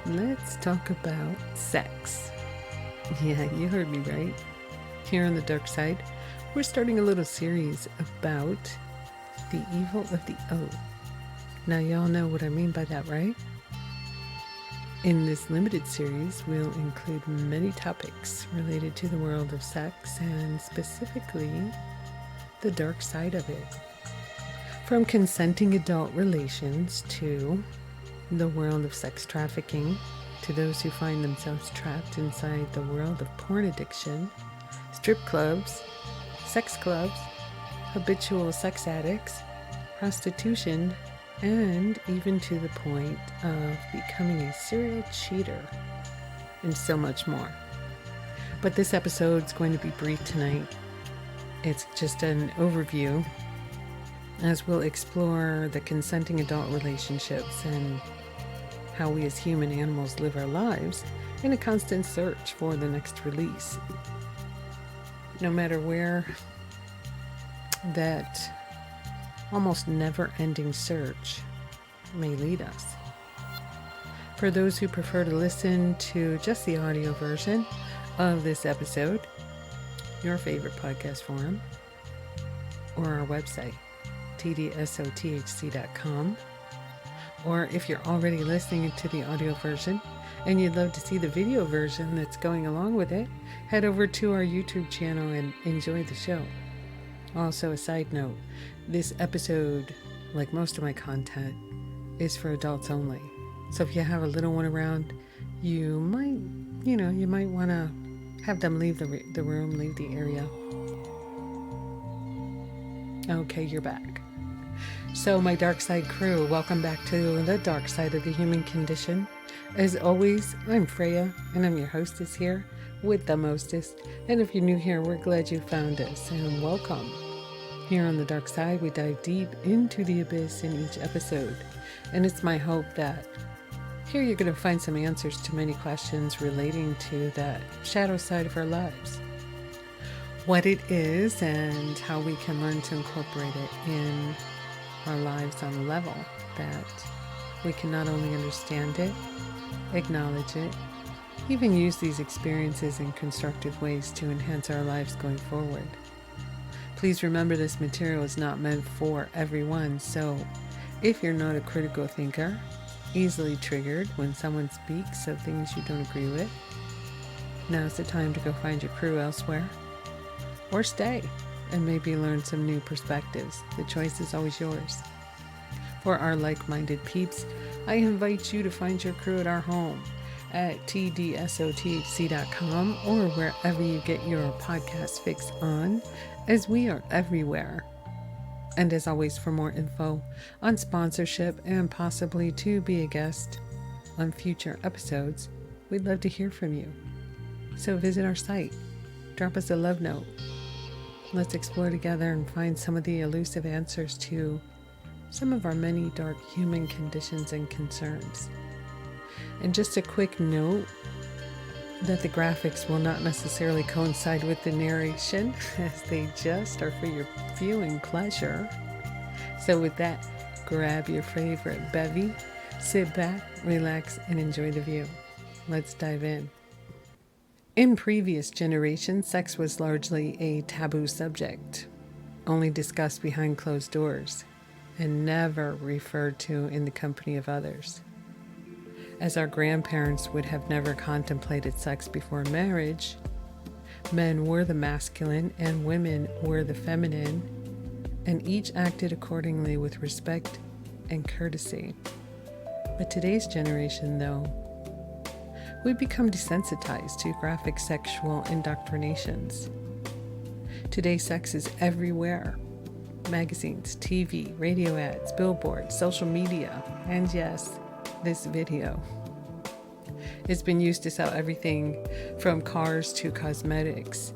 let's talk about sex. Yeah, you heard me right. Here on the dark side, we're starting a little series about the evil of the O. Now, y'all know what I mean by that, right? In this limited series, we'll include many topics related to the world of sex and specifically the dark side of it. From consenting adult relations to the world of sex trafficking, to those who find themselves trapped inside the world of porn addiction, strip clubs, sex clubs, habitual sex addicts, prostitution, and even to the point of becoming a serial cheater, and so much more. But this episode's going to be brief tonight. It's just an overview as we'll explore the consenting adult relationships and how we as human animals live our lives in a constant search for the next release. No matter where that almost never-ending search may lead us. For those who prefer to listen to just the audio version of this episode, your favorite podcast forum, or our website, tdsothc.com, or if you're already listening to the audio version and you'd love to see the video version that's going along with it, head over to our YouTube channel and enjoy the show. Also, a side note, this episode, like most of my content, is for adults only. So if you have a little one around, you might want to have them leave the room, leave the area. Okay, you're back. So my dark side crew, welcome back to the dark side of the human condition. As always, I'm Freya, and I'm your hostess here with the mostest. And if you're new here, we're glad you found us, and welcome. Here on the dark side, we dive deep into the abyss in each episode. And it's my hope that here you're going to find some answers to many questions relating to that shadow side of our lives. What it is and how we can learn to incorporate it in our lives on a level that we can not only understand it, acknowledge it, even use these experiences in constructive ways to enhance our lives going forward. Please remember this material is not meant for everyone, so if you're not a critical thinker, easily triggered when someone speaks of things you don't agree with, now's the time to go find your crew elsewhere, or stay and maybe learn some new perspectives. The choice is always yours. For our like-minded peeps, I invite you to find your crew at our home at tdsothc.com or wherever you get your podcast fix on, as we are everywhere. And as always, for more info on sponsorship and possibly to be a guest on future episodes, we'd love to hear from you. So visit our site, drop us a love note. Let's explore together and find some of the elusive answers to some of our many dark human conditions and concerns. And just a quick note that the graphics will not necessarily coincide with the narration, as they just are for your viewing pleasure. So with that, grab your favorite bevy, sit back, relax, and enjoy the view. Let's dive in. In previous generations, sex was largely a taboo subject, only discussed behind closed doors, and never referred to in the company of others. As our grandparents would have never contemplated sex before marriage, men were the masculine and women were the feminine, and each acted accordingly with respect and courtesy. But today's generation, though, we've become desensitized to graphic sexual indoctrinations. Today, sex is everywhere. Magazines, TV, radio ads, billboards, social media, and yes, this video. It's been used to sell everything from cars to cosmetics,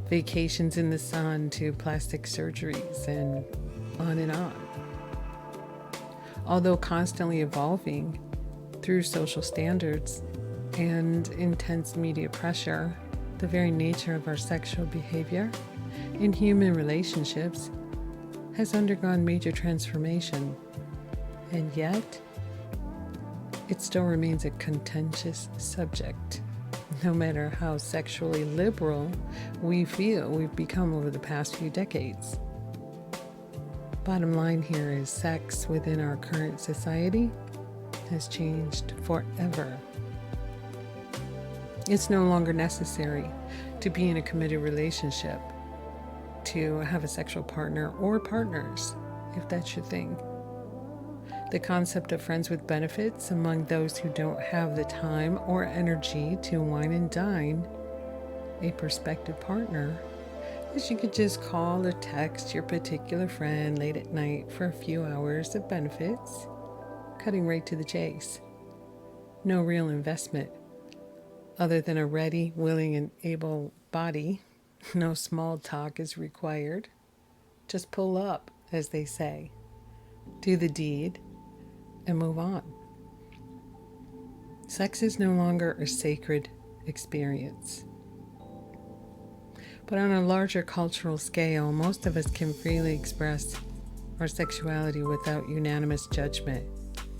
vacations in the sun to plastic surgeries, and on and on. Although constantly evolving through social standards and intense media pressure, the very nature of our sexual behavior in human relationships has undergone major transformation. And yet, it still remains a contentious subject, no matter how sexually liberal we feel we've become over the past few decades. Bottom line here is sex within our current society has changed forever. It's no longer necessary to be in a committed relationship to have a sexual partner or partners, if that's your thing. The concept of friends with benefits among those who don't have the time or energy to wine and dine a prospective partner is you could just call or text your particular friend late at night for a few hours of benefits, cutting right to the chase. No real investment other than a ready, willing, and able body. No small talk is required. Just pull up, as they say. Do the deed and move on. Sex is no longer a sacred experience. But on a larger cultural scale, most of us can freely express our sexuality without unanimous judgment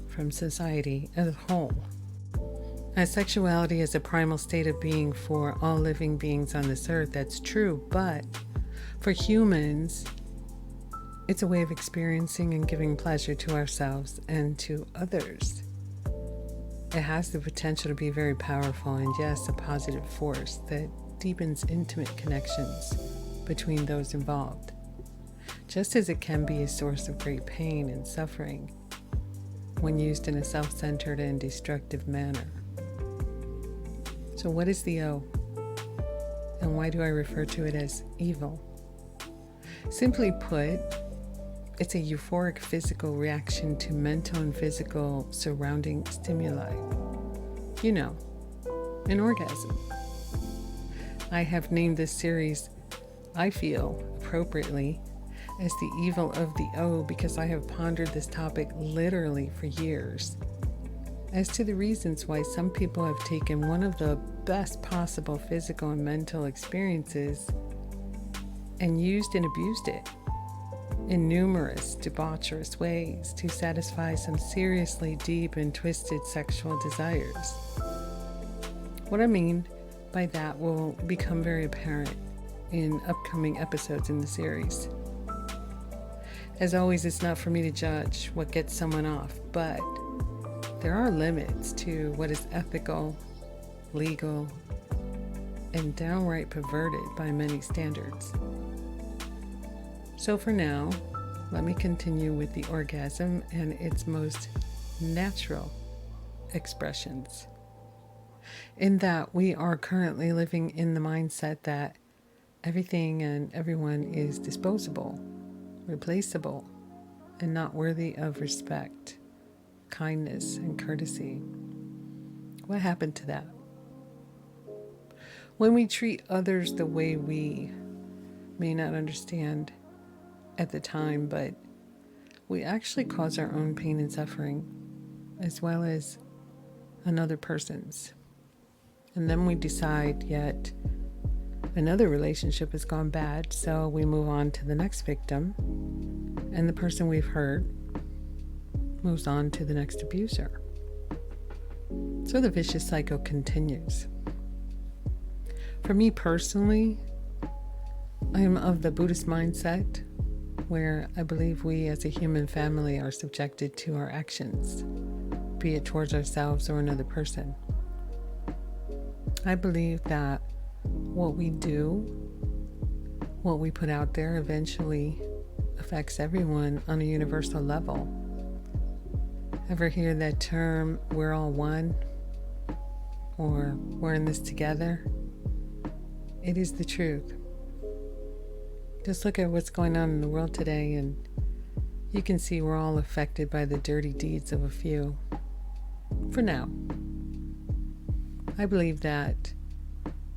from society as a whole. As sexuality is a primal state of being for all living beings on this earth, that's true, but for humans, it's a way of experiencing and giving pleasure to ourselves and to others. It has the potential to be very powerful and, yes, a positive force that deepens intimate connections between those involved, just as it can be a source of great pain and suffering when used in a self-centered and destructive manner. So what is the O? And why do I refer to it as evil? Simply put, it's a euphoric physical reaction to mental and physical surrounding stimuli. You know, an orgasm. I have named this series, I feel appropriately, as the evil of the O because I have pondered this topic literally for years. As to the reasons why some people have taken one of the best possible physical and mental experiences and used and abused it in numerous debaucherous ways to satisfy some seriously deep and twisted sexual desires. What I mean by that will become very apparent in upcoming episodes in the series. As always, it's not for me to judge what gets someone off, but there are limits to what is ethical, legal, and downright perverted by many standards. So for now, let me continue with the orgasm and its most natural expressions. In that we are currently living in the mindset that everything and everyone is disposable, replaceable, and not worthy of respect, kindness, and courtesy. What happened to that? When we treat others the way we may not understand at the time, but we actually cause our own pain and suffering, as well as another person's. And then we decide yet another relationship has gone bad, so we move on to the next victim, and the person we've hurt moves on to the next abuser. So the vicious cycle continues. For me personally, I am of the Buddhist mindset where I believe we as a human family are subjected to our actions, be it towards ourselves or another person. I believe that what we do, what we put out there eventually affects everyone on a universal level. Ever hear that term, we're all one? Or we're in this together? It is the truth. Just look at what's going on in the world today and you can see we're all affected by the dirty deeds of a few. For now. I believe that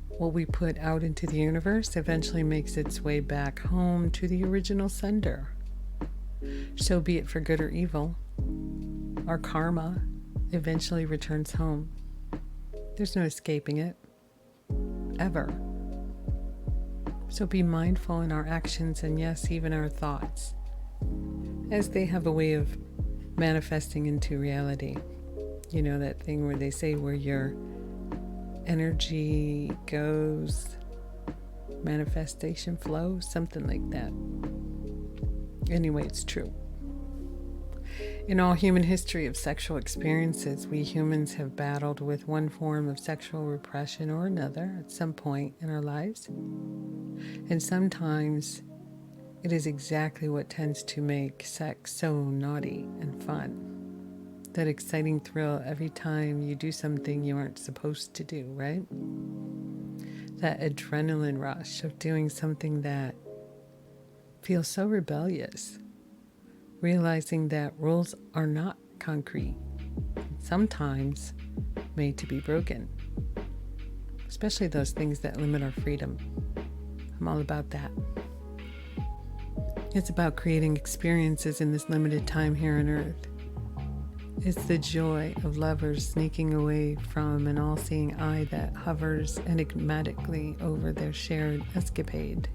what we put out into the universe eventually makes its way back home to the original sender. So be it for good or evil, our karma eventually returns home. There's no escaping it. Ever. So be mindful in our actions and yes, even our thoughts, as they have a way of manifesting into reality. You know that thing where they say where your energy goes, manifestation flows, something like that. Anyway, it's true. In all human history of sexual experiences, we humans have battled with one form of sexual repression or another at some point in our lives. And sometimes it is exactly what tends to make sex so naughty and fun. That exciting thrill every time you do something you aren't supposed to do, right? That adrenaline rush of doing something that feels so rebellious. Realizing that rules are not concrete, sometimes made to be broken. Especially those things that limit our freedom. I'm all about that. It's about creating experiences in this limited time here on Earth. It's the joy of lovers sneaking away from an all-seeing eye that hovers enigmatically over their shared escapade.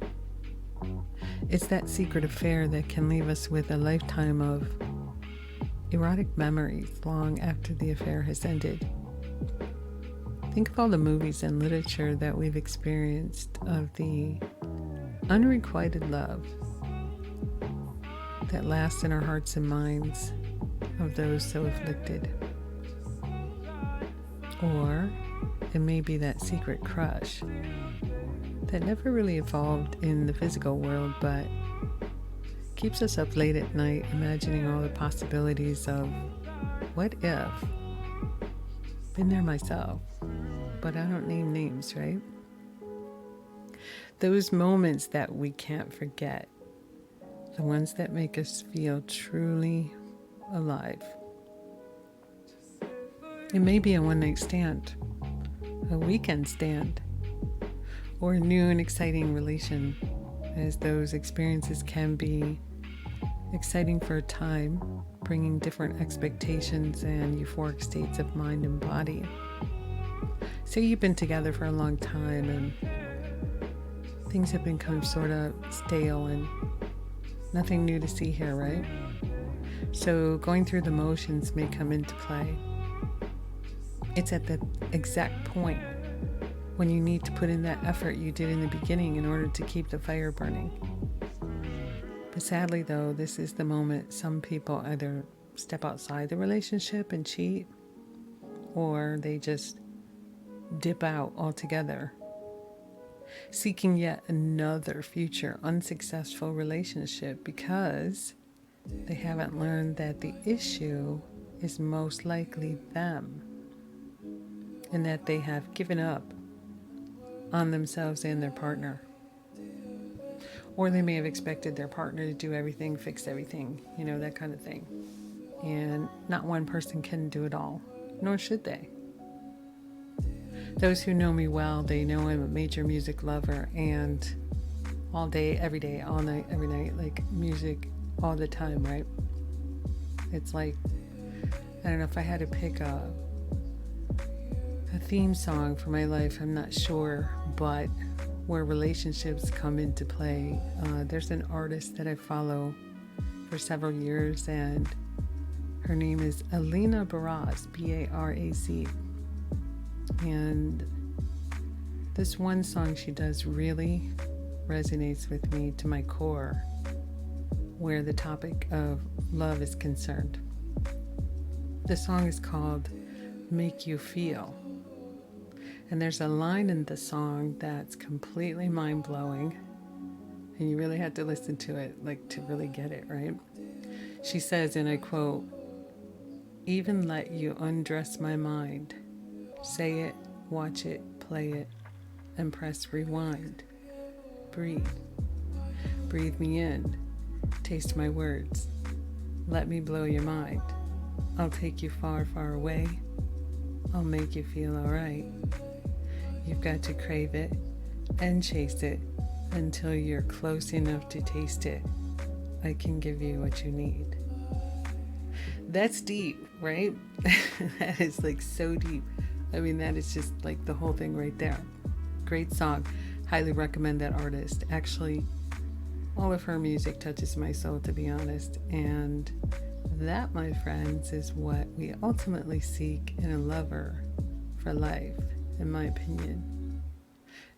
It's that secret affair that can leave us with a lifetime of erotic memories long after the affair has ended. Think of all the movies and literature that we've experienced of the unrequited love that lasts in our hearts and minds of those so afflicted. Or it may be that secret crush that never really evolved in the physical world, but keeps us up late at night imagining all the possibilities of what if. Been there myself, but I don't name names, right? Those moments that we can't forget, the ones that make us feel truly alive. It may be a one-night stand, a weekend stand, or a new and exciting relation, as those experiences can be exciting for a time, bringing different expectations and euphoric states of mind and body. Say you've been together for a long time and things have become sort of stale and nothing new to see here, right? So going through the motions may come into play. It's at the exact point when you need to put in that effort you did in the beginning in order to keep the fire burning. But sadly though, this is the moment some people either step outside the relationship and cheat, or they just dip out altogether, seeking yet another future unsuccessful relationship because they haven't learned that the issue is most likely them, and that they have given up on themselves and their partner. Or they may have expected their partner to do everything, fix everything, that kind of thing. And not one person can do it all, nor should they. Those who know me well, they know I'm a major music lover, and all day, every day, all night, every night, like music all the time, right? It's like, I don't know, if I had to pick a theme song for my life, I'm not sure, but where relationships come into play, there's an artist that I follow for several years, and her name is Alina Baraz, B-A-R-A-Z. And this one song she does really resonates with me to my core, where the topic of love is concerned. The song is called Make You Feel. And there's a line in the song that's completely mind-blowing, and you really have to listen to it, like, to really get it, right? She says, and I quote, "Even let you undress my mind. Say it, watch it, play it, and press rewind. Breathe. Breathe me in. Taste my words. Let me blow your mind. I'll take you far, far away. I'll make you feel alright. You've got to crave it and chase it until you're close enough to taste it. I can give you what you need." That's deep, right? That is like so deep. I mean, that is just like the whole thing right there. Great song. Highly recommend that artist. Actually, all of her music touches my soul, to be honest. And That, my friends, is what we ultimately seek in a lover for life, in my opinion.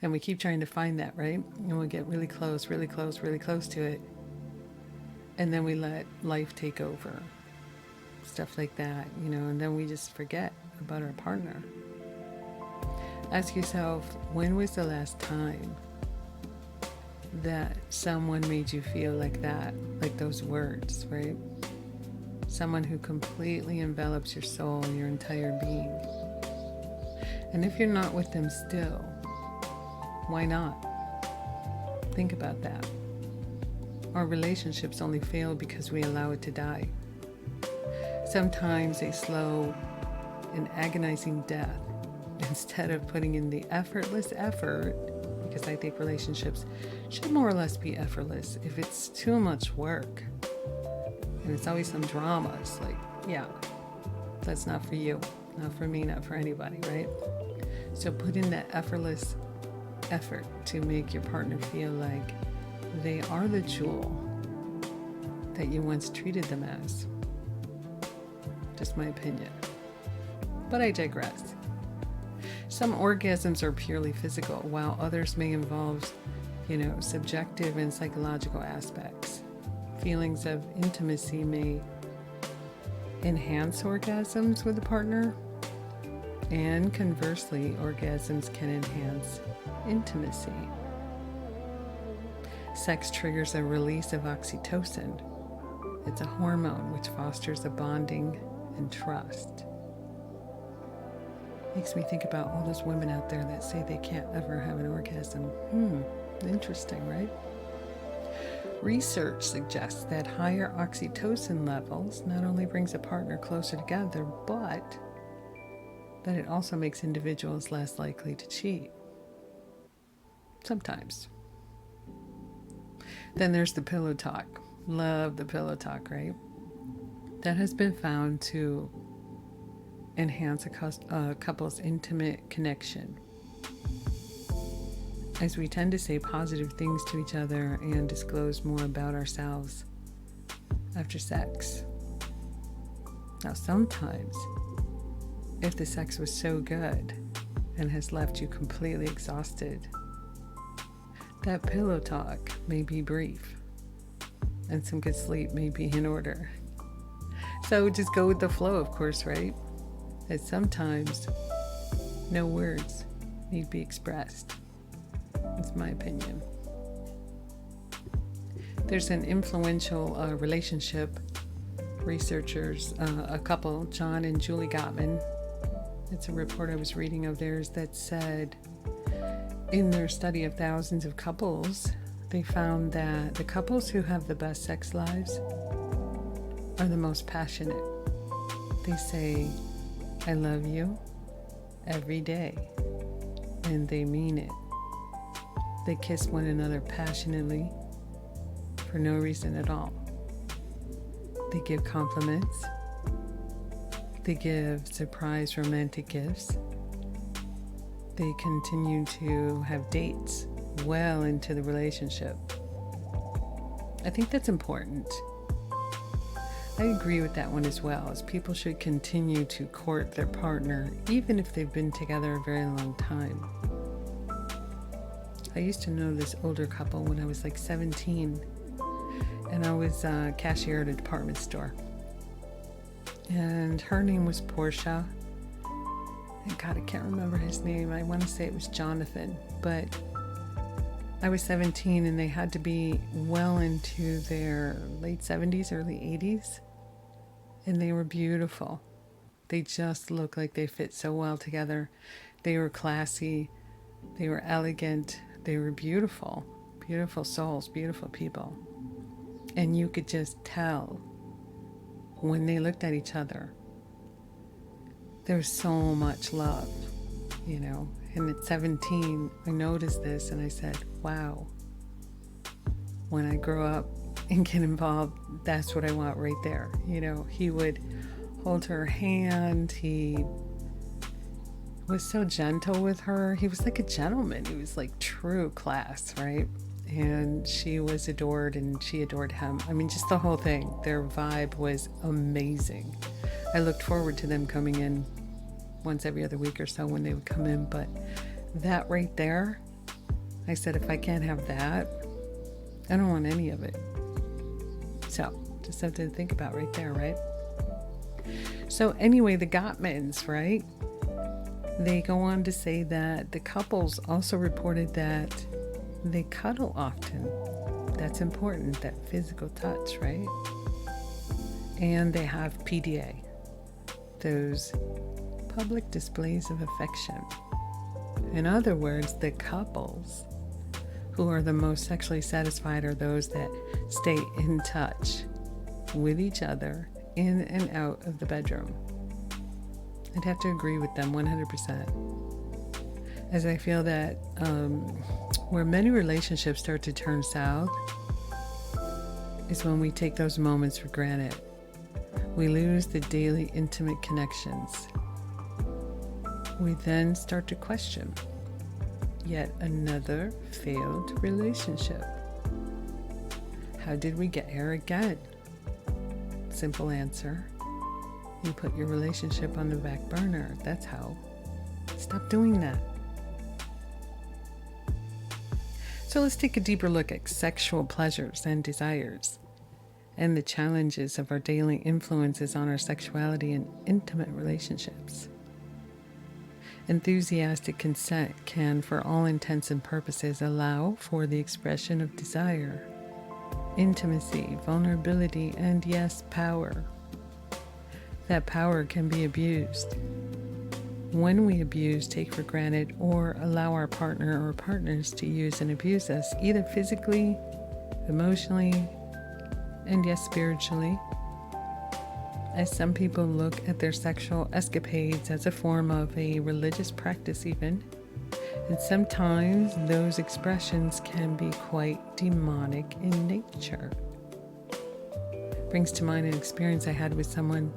And we keep trying to find that, right? And we get really close, really close, really close to it. And then we let life take over. Stuff like that, and then we just forget about our partner. Ask yourself, when was the last time that someone made you feel like that, like those words, right? Someone who completely envelops your soul, your entire being. And if you're not with them still, why not? Think about that. Our relationships only fail because we allow it to die. Sometimes a slow and agonizing death, instead of putting in the effortless effort, because I think relationships should more or less be effortless. If it's too much work and it's always some drama, it's like, yeah, that's not for you, not for me, not for anybody, right? So put in that effortless effort to make your partner feel like they are the jewel that you once treated them as. Just my opinion. But I digress. Some orgasms are purely physical, while others may involve, subjective and psychological aspects. Feelings of intimacy may enhance orgasms with a partner, and conversely, orgasms can enhance intimacy. Sex triggers a release of oxytocin. It's a hormone which fosters a bonding and trust. Makes me think about all those women out there that say they can't ever have an orgasm. Interesting, right? Research suggests that higher oxytocin levels not only brings a partner closer together, but that it also makes individuals less likely to cheat. Sometimes. Then there's the pillow talk. Love the pillow talk, right? That has been found to enhance a couple's intimate connection, as we tend to say positive things to each other and disclose more about ourselves after sex. Now, sometimes, if the sex was so good and has left you completely exhausted, that pillow talk may be brief, and some good sleep may be in order. So just go with the flow, of course, right? As sometimes no words need be expressed. That's my opinion. There's an influential relationship researchers, a couple, John and Julie Gottman. It's a report I was reading of theirs that said in their study of thousands of couples, they found that the couples who have the best sex lives are the most passionate. They say, "I love you," every day, and they mean it. They kiss one another passionately for no reason at all. They give compliments. They give surprise romantic gifts. They continue to have dates well into the relationship. I think that's important. I agree with that one as well, as people should continue to court their partner even if they've been together a very long time. I used to know this older couple when I was like 17, and I was a cashier at a department store. And her name was Portia. And God, I can't remember his name. I want to say it was Jonathan, but I was 17 and they had to be well into their late 70s, early 80s. And they were beautiful. They just looked like they fit so well together. They were classy. They were elegant. They were beautiful. Beautiful souls, beautiful people. And you could just tell when they looked at each other, there was so much love, And at 17, I noticed this and I said, wow, when I grow up and get involved, that's what I want right there. He would hold her hand. He was so gentle with her. He was like a gentleman. He was like true class, right? and she was adored and she adored him. I mean, just the whole thing. Their vibe was amazing. I looked forward to them coming in once every other week or so when they would come in, but that right there, I said, if I can't have that, I don't want any of it. So, just something to think about right there, right? So anyway, the Gottmans, right? They go on to say that the couples also reported that they cuddle often. That's important, that physical touch, right? And they have PDA, those public displays of affection. In other words, the couples who are the most sexually satisfied are those that stay in touch with each other in and out of the bedroom. I'd have to agree with them 100%. As I feel that where many relationships start to turn south is when we take those moments for granted. We lose the daily intimate connections. We then start to question yet another failed relationship. How did we get here again? Simple answer. You put your relationship on the back burner. That's how. Stop doing that. So let's take a deeper look at sexual pleasures and desires and the challenges of our daily influences on our sexuality and intimate relationships. Enthusiastic consent can, for all intents and purposes, allow for the expression of desire, intimacy, vulnerability, and yes, power. That power can be abused. When we abuse, take for granted, or allow our partner or partners to use and abuse us, either physically, emotionally, and yes, spiritually, as some people look at their sexual escapades as a form of a religious practice even, and sometimes those expressions can be quite demonic in nature. Brings to mind an experience I had with someone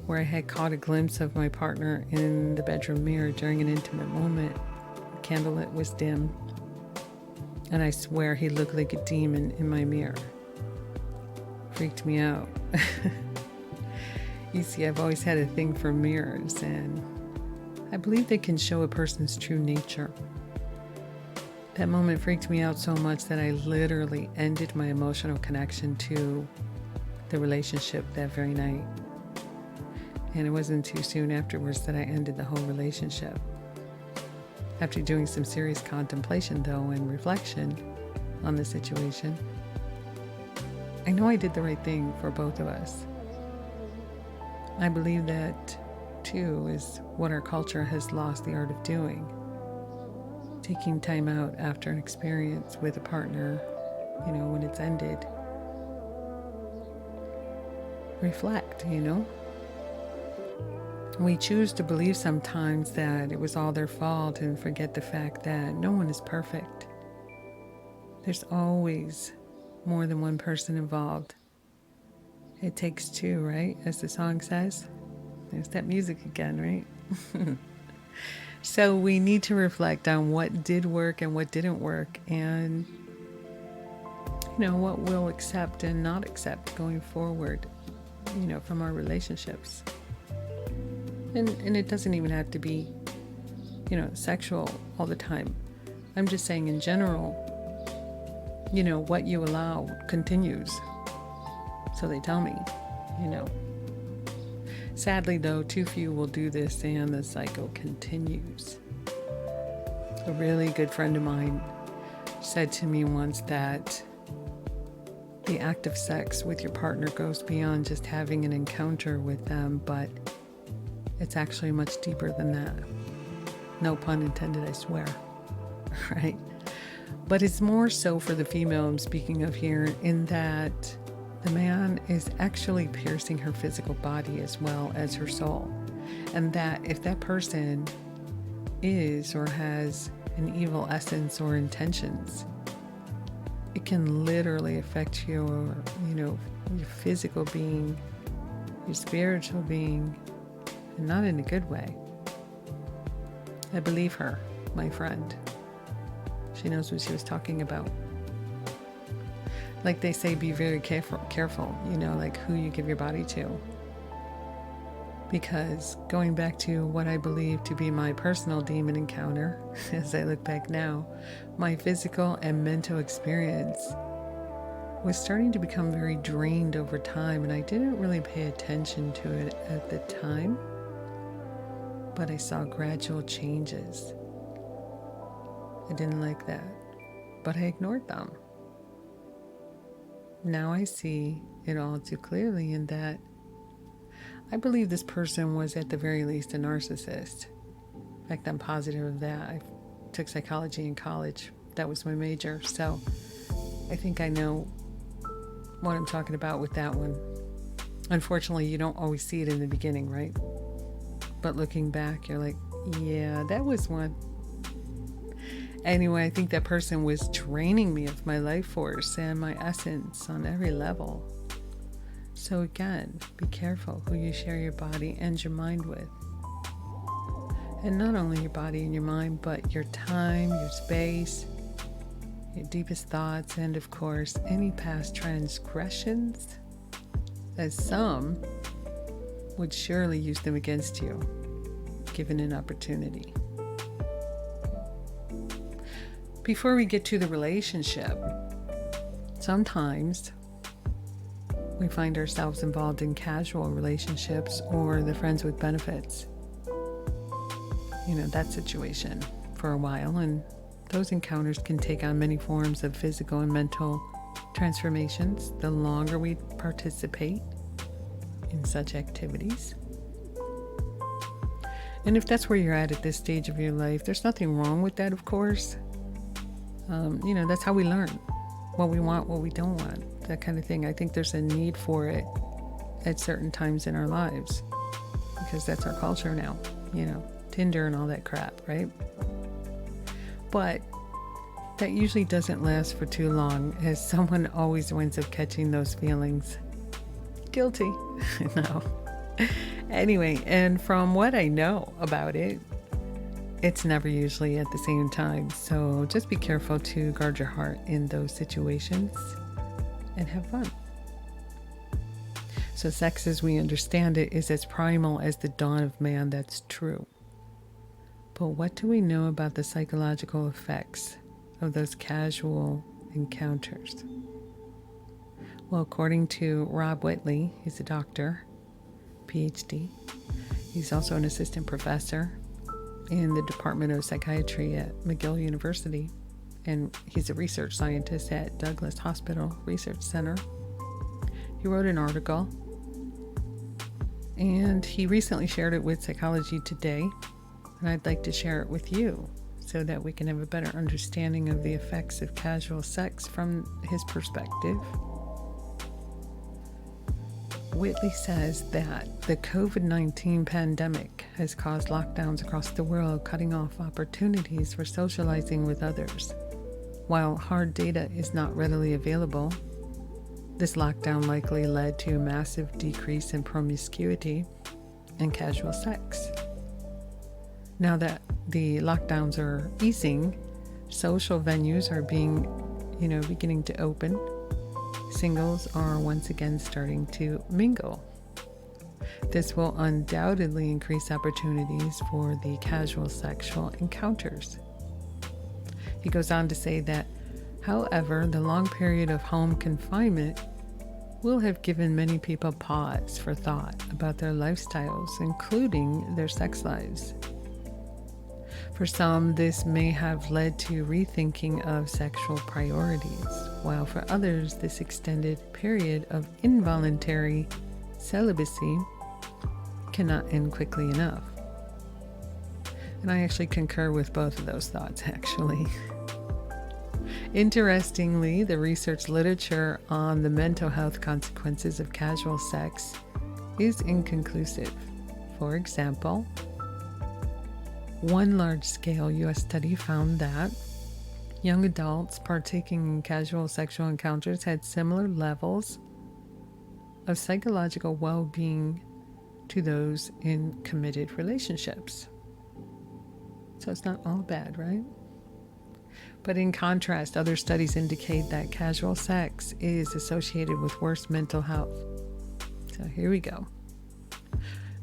where I had caught a glimpse of my partner in the bedroom mirror during an intimate moment. The candlelit was dim, and I swear he looked like a demon in my mirror. Freaked me out. You see, I've always had a thing for mirrors, and I believe they can show a person's true nature. That moment freaked me out so much that I literally ended my emotional connection to the relationship that very night. And it wasn't too soon afterwards that I ended the whole relationship. After doing some serious contemplation, though, and reflection on the situation, I know I did the right thing for both of us. I believe that, too, is what our culture has lost the art of doing. Taking time out after an experience with a partner, when it's ended. Reflect, We choose to believe sometimes that it was all their fault and forget the fact that no one is perfect. There's always more than one person involved. It takes two, right? As the song says. There's that music again, right? So we need to reflect on what did work and what didn't work, and what we'll accept and not accept going forward, from our relationships. And it doesn't even have to be, sexual all the time. I'm just saying in general, what you allow continues. So they tell me, Sadly, though, too few will do this, and the cycle continues. A really good friend of mine said to me once that the act of sex with your partner goes beyond just having an encounter with them, but it's actually much deeper than that. No pun intended, I swear. Right? But it's more so for the female I'm speaking of here, in that the man is actually piercing her physical body as well as her soul. And that if that person is or has an evil essence or intentions, it can literally affect your physical being, your spiritual being, and not in a good way. I believe her, my friend. She knows what she was talking about. Like they say, be very careful, like who you give your body to. Because going back to what I believe to be my personal demon encounter, as I look back now, my physical and mental experience was starting to become very drained over time, and I didn't really pay attention to it at the time, but I saw gradual changes. I didn't like that, but I ignored them. Now I see it all too clearly in that I believe this person was at the very least a narcissist. In fact, I'm positive of that. I took psychology in college. That was my major. So I think I know what I'm talking about with that one. Unfortunately, you don't always see it in the beginning, right? But looking back, you're like, yeah, that was one. Anyway, I think that person was draining me of my life force and my essence on every level. So again, be careful who you share your body and your mind with. And not only your body and your mind, but your time, your space, your deepest thoughts, and of course, any past transgressions, as some would surely use them against you, given an opportunity. Before we get to the relationship, sometimes we find ourselves involved in casual relationships or the friends with benefits. That situation for a while, and those encounters can take on many forms of physical and mental transformations the longer we participate in such activities. And if that's where you're at this stage of your life, there's nothing wrong with that, of course. That's how we learn what we want, what we don't want, that kind of thing. I think there's a need for it at certain times in our lives because that's our culture now, Tinder and all that crap, right? But that usually doesn't last for too long, as someone always winds up catching those feelings. Guilty. No. Anyway, and from what I know about it, it's never usually at the same time. So just be careful to guard your heart in those situations and have fun. So sex as we understand it is as primal as the dawn of man. That's true. But what do we know about the psychological effects of those casual encounters? Well, according to Rob Whitley, he's a doctor, PhD. He's also an assistant professor in the Department of Psychiatry at McGill University, and he's a research scientist at Douglas Hospital Research Center. He wrote an article, and he recently shared it with Psychology Today, and I'd like to share it with you so that we can have a better understanding of the effects of casual sex from his perspective. Whitley says that the COVID-19 pandemic has caused lockdowns across the world, cutting off opportunities for socializing with others. While hard data is not readily available, this lockdown likely led to a massive decrease in promiscuity and casual sex. Now that the lockdowns are easing, social venues are beginning to open. Singles are once again starting to mingle. This will undoubtedly increase opportunities for the casual sexual encounters. He goes on to say that, however, the long period of home confinement will have given many people pause for thought about their lifestyles, including their sex lives. For some, this may have led to rethinking of sexual priorities, while for others, this extended period of involuntary celibacy cannot end quickly enough. And I actually concur with both of those thoughts, actually. Interestingly, the research literature on the mental health consequences of casual sex is inconclusive. For example, one large-scale U.S. study found that young adults partaking in casual sexual encounters had similar levels of psychological well-being to those in committed relationships. So it's not all bad, right? But in contrast, other studies indicate that casual sex is associated with worse mental health. So here we go.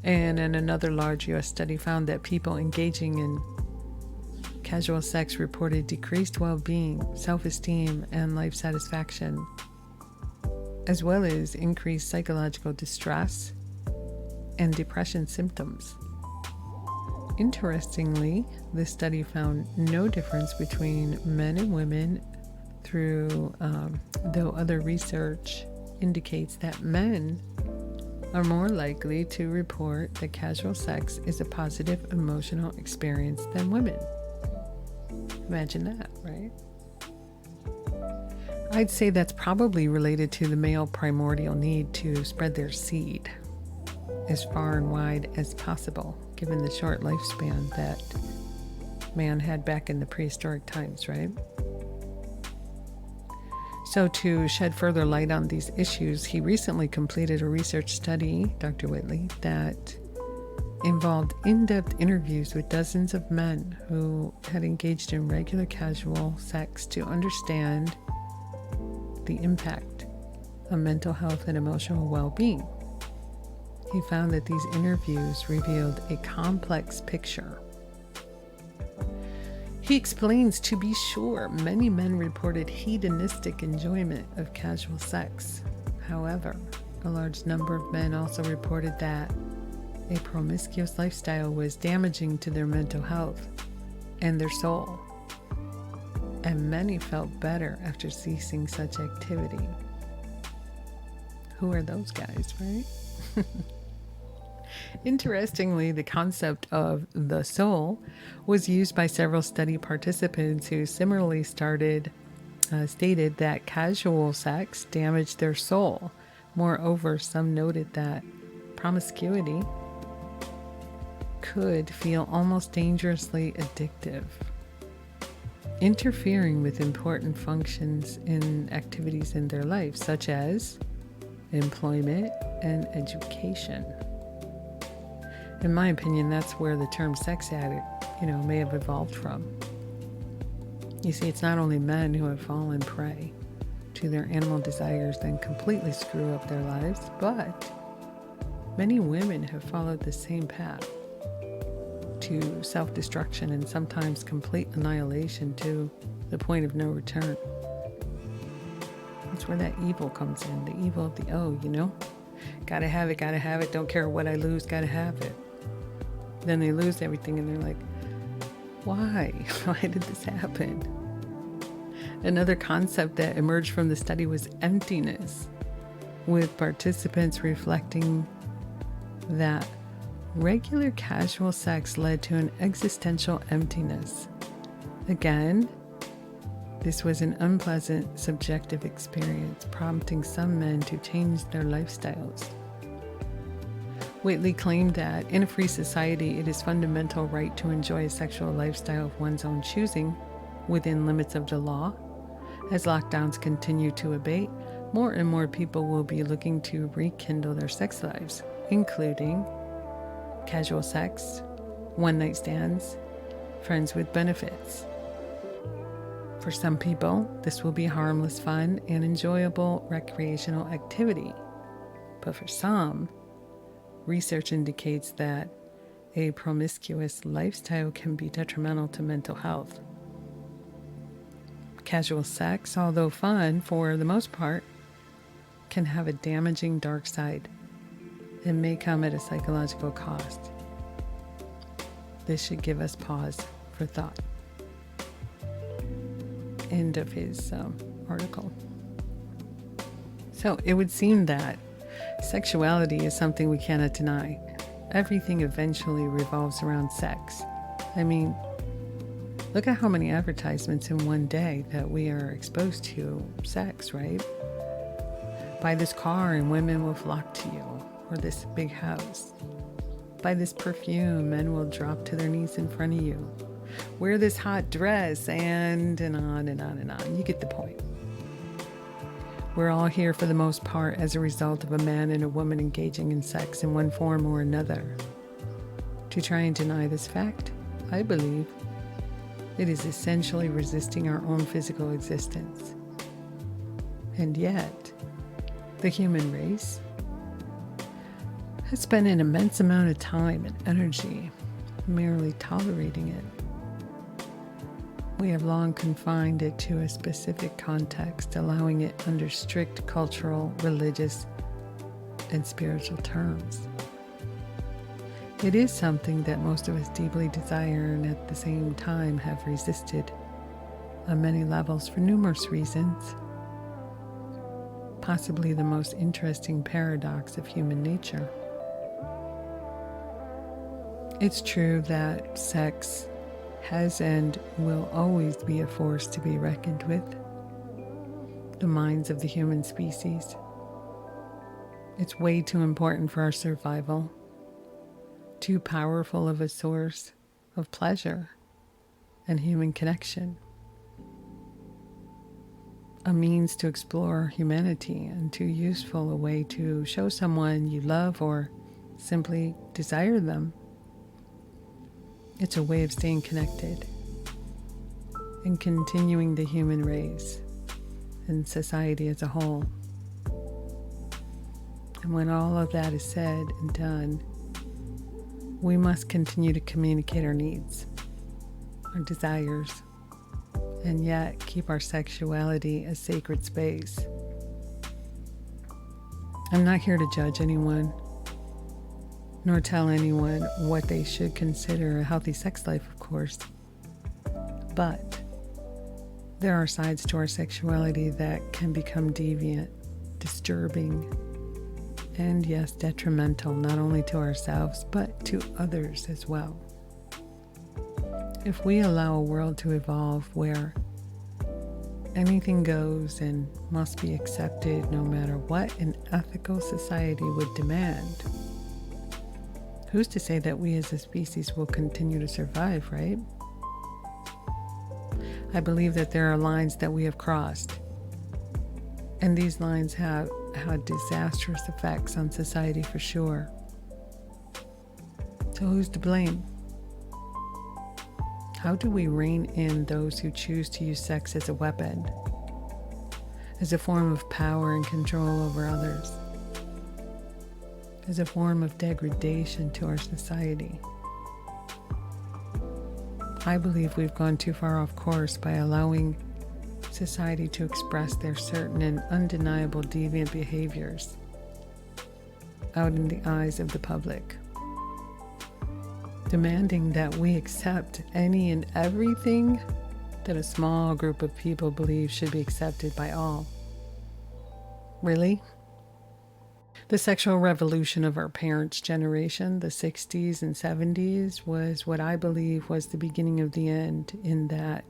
And in another large U.S. study found that people engaging in casual sex reported decreased well-being, self-esteem, and life satisfaction, as well as increased psychological distress and depression symptoms. Interestingly, this study found no difference between men and women though other research indicates that men are more likely to report that casual sex is a positive emotional experience than women. Imagine that, right? I'd say that's probably related to the male primordial need to spread their seed as far and wide as possible, given the short lifespan that man had back in the prehistoric times, right? So to shed further light on these issues, he recently completed a research study, Dr. Whitley, that involved in-depth interviews with dozens of men who had engaged in regular casual sex to understand the impact on mental health and emotional well-being. He found that these interviews revealed a complex picture. He explains, to be sure, many men reported hedonistic enjoyment of casual sex. However, a large number of men also reported that a promiscuous lifestyle was damaging to their mental health and their soul, and many felt better after ceasing such activity. Who are those guys, right? Interestingly, the concept of the soul was used by several study participants who similarly stated that casual sex damaged their soul. Moreover, some noted that promiscuity could feel almost dangerously addictive, interfering with important functions and activities in their life, such as employment and education. In my opinion, that's where the term sex addict, may have evolved from. You see, it's not only men who have fallen prey to their animal desires and completely screw up their lives, but many women have followed the same path to self-destruction and sometimes complete annihilation to the point of no return. That's where that evil comes in, the evil of the gotta have it, don't care what I lose, gotta have it. Then they lose everything and they're like, why? Why did this happen? Another concept that emerged from the study was emptiness, with participants reflecting that regular casual sex led to an existential emptiness. Again, this was an unpleasant subjective experience, prompting some men to change their lifestyles. Whitley claimed that in a free society, it is fundamental right to enjoy a sexual lifestyle of one's own choosing within limits of the law. As lockdowns continue to abate, more and more people will be looking to rekindle their sex lives, including casual sex, one-night stands, friends with benefits. For some people, this will be harmless fun and enjoyable recreational activity. But for some, research indicates that a promiscuous lifestyle can be detrimental to mental health. Casual sex, although fun for the most part, can have a damaging dark side and may come at a psychological cost. This should give us pause for thought. End of his article. So it would seem that sexuality is something we cannot deny. Everything eventually revolves around sex. I mean, look at how many advertisements in one day that we are exposed to sex, right? Buy this car and women will flock to you, or this big house. Buy this perfume, men will drop to their knees in front of you. Wear this hot dress, and on and on and on. You get the point. We're all here for the most part as a result of a man and a woman engaging in sex in one form or another. To try and deny this fact, I believe, It is essentially resisting our own physical existence. And yet, the human race has spent an immense amount of time and energy merely tolerating it. We have long confined it to a specific context, allowing it under strict cultural, religious, and spiritual terms. It is something that most of us deeply desire and at the same time have resisted on many levels for numerous reasons. Possibly the most interesting paradox of human nature. It's true that sex has and will always be a force to be reckoned with. The minds of the human species. It's way too important for our survival. Too powerful of a source of pleasure and human connection. A means to explore humanity and too useful a way to show someone you love or simply desire them. It's a way of staying connected and continuing the human race and society as a whole. And when all of that is said and done, we must continue to communicate our needs, our desires, and yet keep our sexuality a sacred space. I'm not here to judge anyone, nor tell anyone what they should consider a healthy sex life, of course. But there are sides to our sexuality that can become deviant, disturbing, and yes, detrimental not only to ourselves, but to others as well. If we allow a world to evolve where anything goes and must be accepted no matter what an ethical society would demand, who's to say that we as a species will continue to survive, right? I believe that there are lines that we have crossed, and these lines have had disastrous effects on society for sure. So who's to blame? How do we rein in those who choose to use sex as a weapon, as a form of power and control over others, as a form of degradation to our society? I believe we've gone too far off course by allowing society to express their certain and undeniable deviant behaviors out in the eyes of the public, demanding that we accept any and everything that a small group of people believe should be accepted by all. Really? The sexual revolution of our parents' generation, the 60s and 70s, was what I believe was the beginning of the end, in that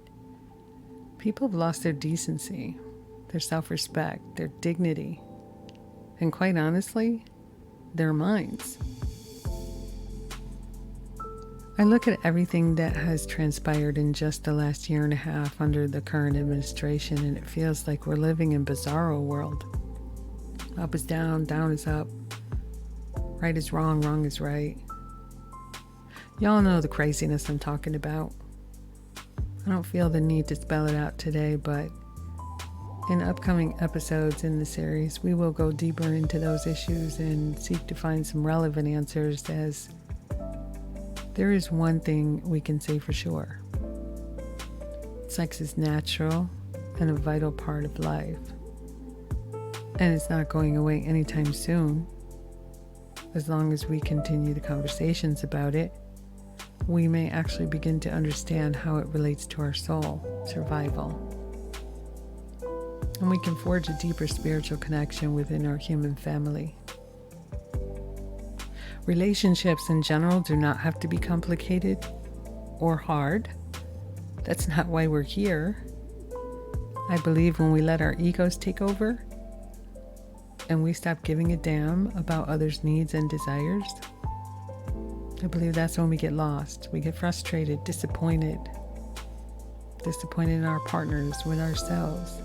people have lost their decency, their self-respect, their dignity, and quite honestly, their minds. I look at everything that has transpired in just the last year and a half under the current administration, and it feels like we're living in bizarro world. Up is down, down is up. Right is wrong, wrong is right. Y'all know the craziness I'm talking about. I don't feel the need to spell it out today, but in upcoming episodes in the series, we will go deeper into those issues and seek to find some relevant answers, as there is one thing we can say for sure. Sex is natural and a vital part of life. And it's not going away anytime soon. As long as we continue the conversations about it, we may actually begin to understand how it relates to our soul, survival. And we can forge a deeper spiritual connection within our human family. Relationships in general do not have to be complicated or hard. That's not why we're here. I believe when we let our egos take over and we stop giving a damn about others' needs and desires, I believe that's when we get lost. We get frustrated, disappointed in our partners, with ourselves.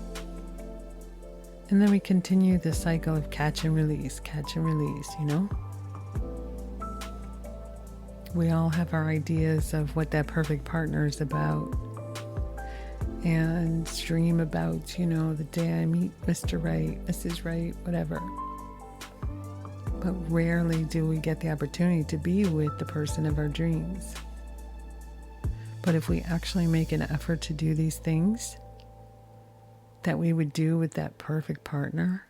And then we continue the cycle of catch and release, you know? We all have our ideas of what that perfect partner is about. and dream about, the day I meet Mr. Right, Mrs. Right, whatever. But rarely do we get the opportunity to be with the person of our dreams. But if we actually make an effort to do these things that we would do with that perfect partner,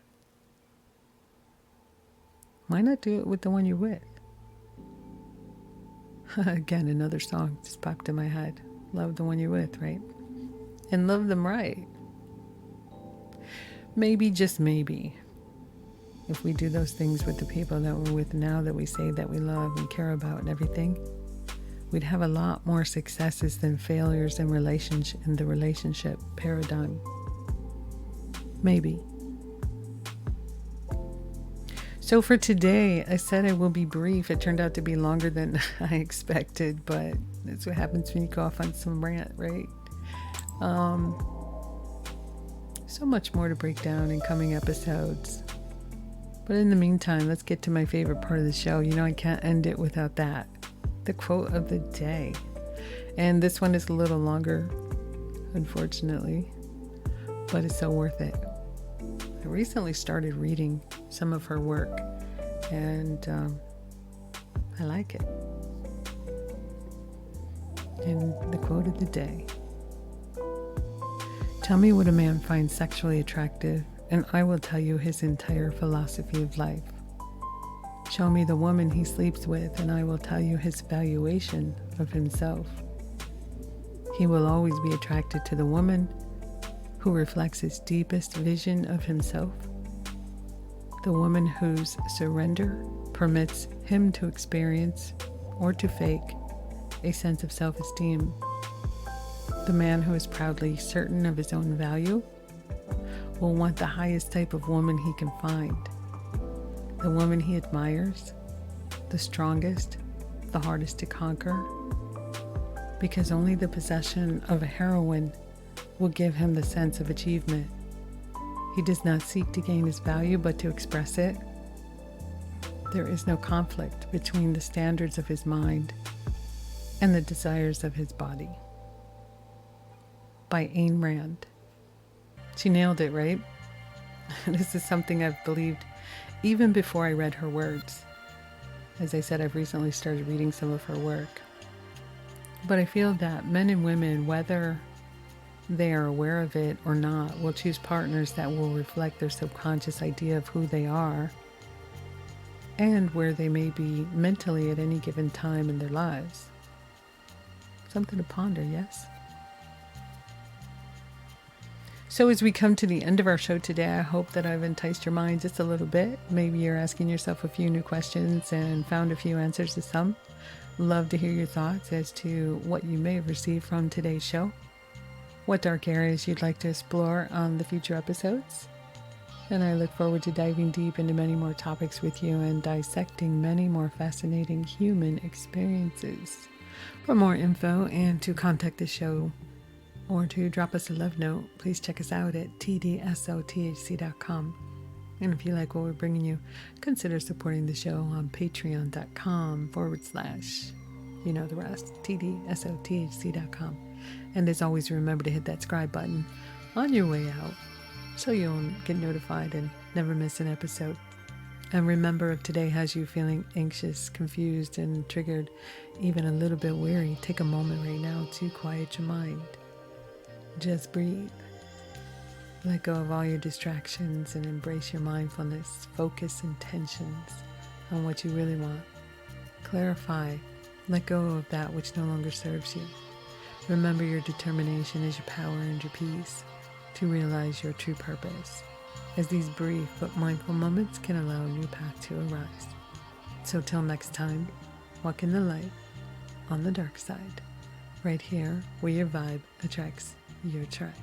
why not do it with the one you're with? Again, another song just popped in my head. Love the one you're with, right? And love them right. Maybe, just maybe, if we do those things with the people that we're with now, that we say that we love and care about and everything, we'd have a lot more successes than failures in the relationship paradigm. Maybe. So for today, I said I will be brief. It turned out to be longer than I expected, but that's what happens when you go off on some rant, right? So much more to break down in coming episodes. But in the meantime, let's get to my favorite part of the show. I can't end it without that. The quote of the day. And this one is a little longer, unfortunately, but it's so worth it. I recently started reading some of her work, and I like it. And the quote of the day: "Tell me what a man finds sexually attractive, and I will tell you his entire philosophy of life. Show me the woman he sleeps with, and I will tell you his valuation of himself. He will always be attracted to the woman who reflects his deepest vision of himself, the woman whose surrender permits him to experience, or to fake, a sense of self-esteem. The man who is proudly certain of his own value will want the highest type of woman he can find. The woman he admires, the strongest, the hardest to conquer, because only the possession of a heroine will give him the sense of achievement. He does not seek to gain his value, but to express it. There is no conflict between the standards of his mind and the desires of his body." By Ayn Rand. She nailed it, right? This is something I've believed even before I read her words. As I said, I've recently started reading some of her work. But I feel that men and women, whether they are aware of it or not, will choose partners that will reflect their subconscious idea of who they are and where they may be mentally at any given time in their lives. Something to ponder, yes? So as we come to the end of our show today, I hope that I've enticed your mind just a little bit. Maybe you're asking yourself a few new questions and found a few answers to some. Love to hear your thoughts as to what you may have received from today's show. What dark areas you'd like to explore on the future episodes. And I look forward to diving deep into many more topics with you and dissecting many more fascinating human experiences. For more info and to contact the show or to drop us a love note, please check us out at tdsothc.com. And if you like what we're bringing you, consider supporting the show on patreon.com/ you know the rest, tdsothc.com. And as always, remember to hit that subscribe button on your way out so you'll get notified and never miss an episode. And remember, if today has you feeling anxious, confused, and triggered, even a little bit weary, take a moment right now to quiet your mind. Just breathe. Let go of all your distractions and embrace your mindfulness. Focus intentions on what you really want. Clarify. Let go of that which no longer serves you. Remember, your determination is your power and your peace to realize your true purpose, as these brief but mindful moments can allow a new path to arise. So till next time, walk in the light on the dark side, right here where your vibe attracts your tribe.